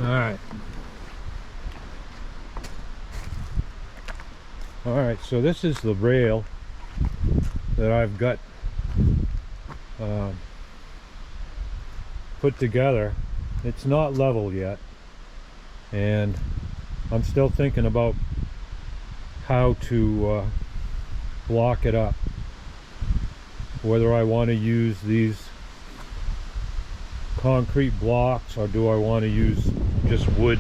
Alright, so this is the rail that I've got put together. It's not level yet, and I'm still thinking about how to block it up, whether I want to use these concrete blocks or do I want to use just wood.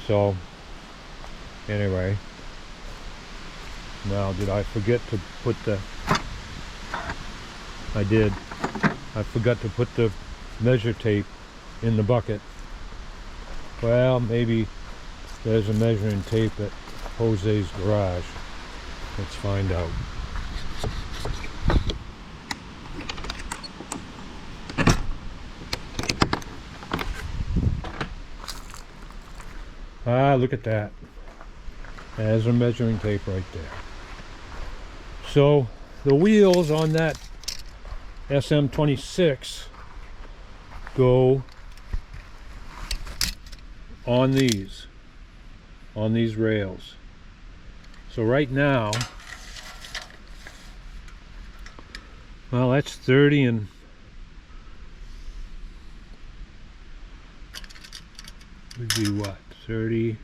So anyway, now did I forget to put the, I did, I forgot to put the measure tape in the bucket. Well, maybe there's a measuring tape at Jose's garage. Let's find out. Ah, look at that. There's a measuring tape right there. So the wheels on that SM26 go on these rails. So right now, well, that's 30 and would be what? 30,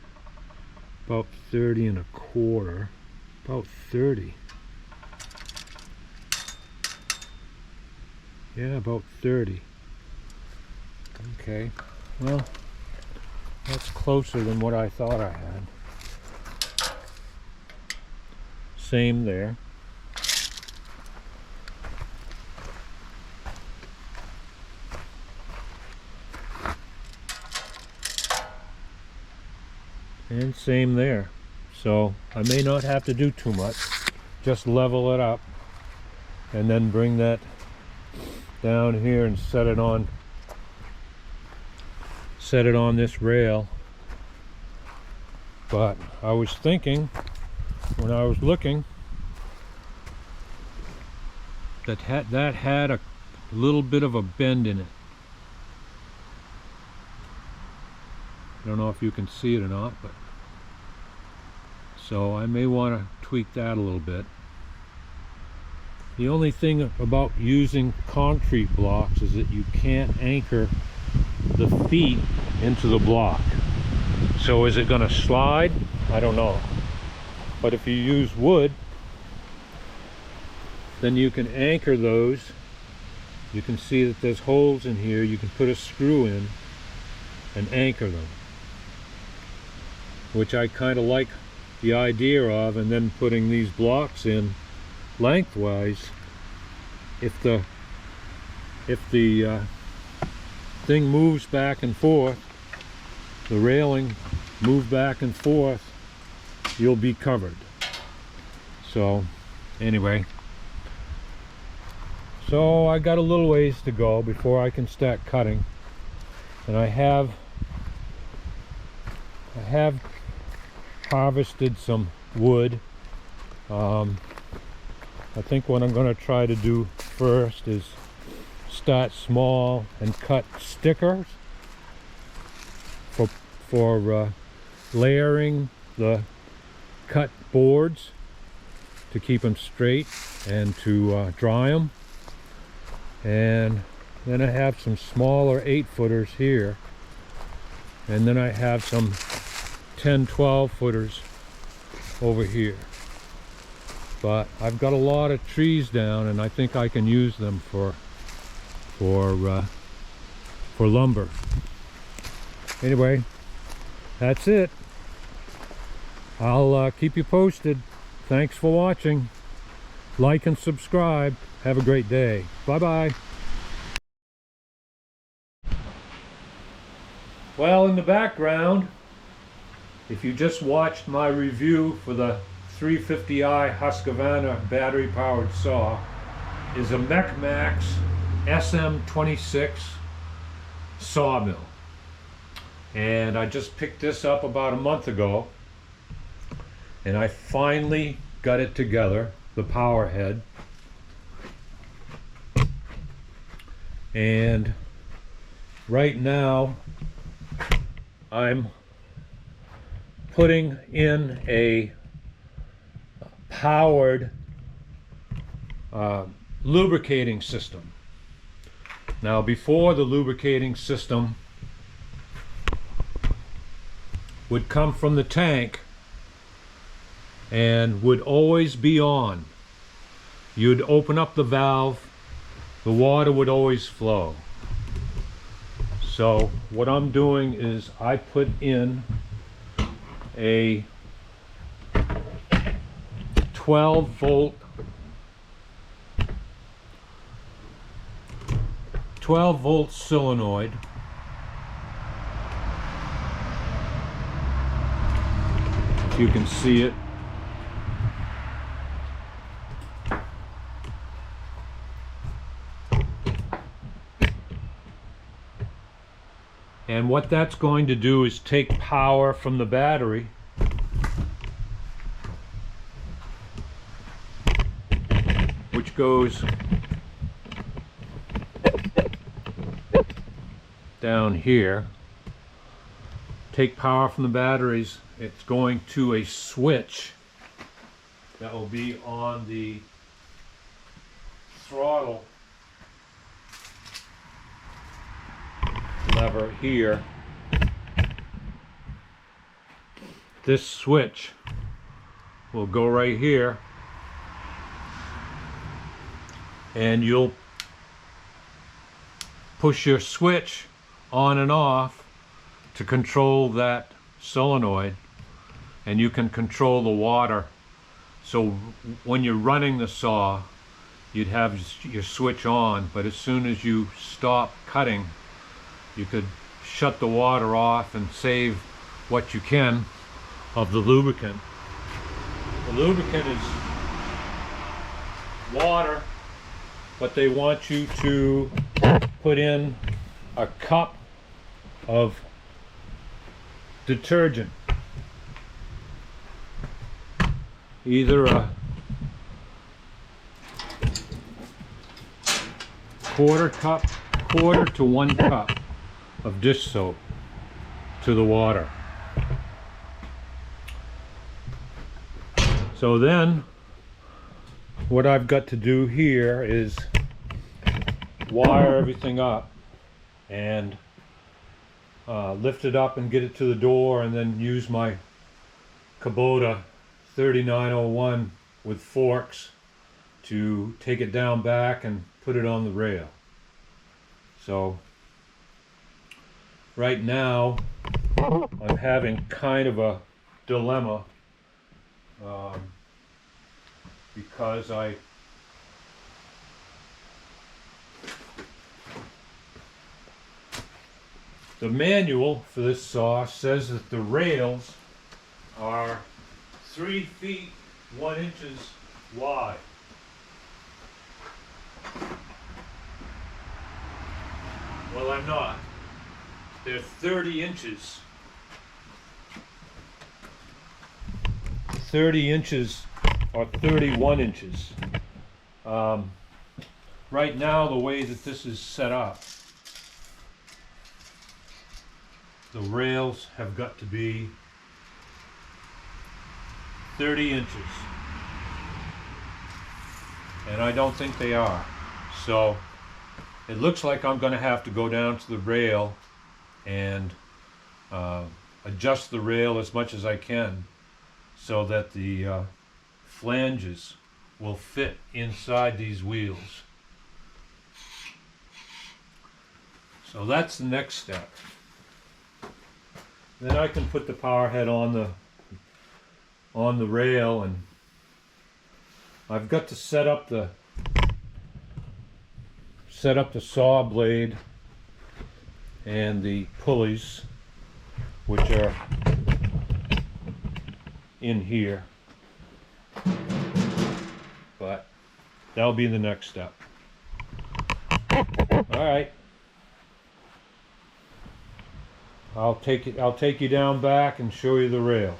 about 30 and a quarter, about 30. Yeah, about 30. Okay, well, that's closer than what I thought I had. Same there. And same there. So I may not have to do too much. Just level it up and then bring that down here and set it on this rail. But I was thinking when I was looking that had a little bit of a bend in it. I don't know if you can see it or not, but so I may want to tweak that a little bit. The only thing about using concrete blocks is that you can't anchor the feet into the block. So is it going to slide? I don't know. But if you use wood, then you can anchor those. You can see that there's holes in here. You can put a screw in and anchor them, which I kind of like the idea of, and then putting these blocks in lengthwise. If the thing moves back and forth, the railing move back and forth, you'll be covered. So anyway, so I got a little ways to go before I can start cutting, and I have harvested some wood. I think what I'm going to try to do first is start small and cut stickers for layering the cut boards to keep them straight and to dry them. And then I have some smaller 8-footers here, and then I have some 10-12 footers over here. But I've got a lot of trees down, and I think I can use them for lumber. Anyway, that's it. I'll keep you posted. Thanks for watching. Like and subscribe. Have a great day. Bye-bye. Well, in the background, if you just watched my review for the 350i Husqvarna battery-powered saw, is a MechMaxx SM26 Sawmill. And I just picked this up about a month ago, and I finally got it together, the power head. And right now I'm putting in a powered lubricating system. Now, before, the lubricating system would come from the tank and would always be on. You'd open up the valve, the water would always flow. So what I'm doing is I put in a 12 volt solenoid. If you can see it. And what that's going to do is take power from the battery which goes down here. Take power from the batteries. It's going to a switch that will be on the throttle lever here. This switch will go right here, and you'll push your switch on and off to control that solenoid, and you can control the water. So when you're running the saw, you'd have your switch on, but as soon as you stop cutting, you could shut the water off and save what you can of the lubricant. The lubricant is water, but they want you to put in a cup of detergent. Either a quarter to 1 cup of dish soap to the water. So then what I've got to do here is wire everything up and lift it up and get it to the door, and then use my Kubota 3901 with forks to take it down back and put it on the rail. So right now I'm having kind of a dilemma because the manual for this saw says that the rails are 3 feet 1 inches wide. Well, I'm not. They're 30 inches. 30 inches or 31 inches. Right now, the way that this is set up, the rails have got to be 30 inches. And I don't think they are. So it looks like I'm going to have to go down to the rail and adjust the rail as much as I can so that the flanges will fit inside these wheels. So that's the next step. Then I can put the power head on the rail, and I've got to set up the saw blade and the pulleys, which are in here, but that'll be the next step. All right, I'll take you down back and show you the rail.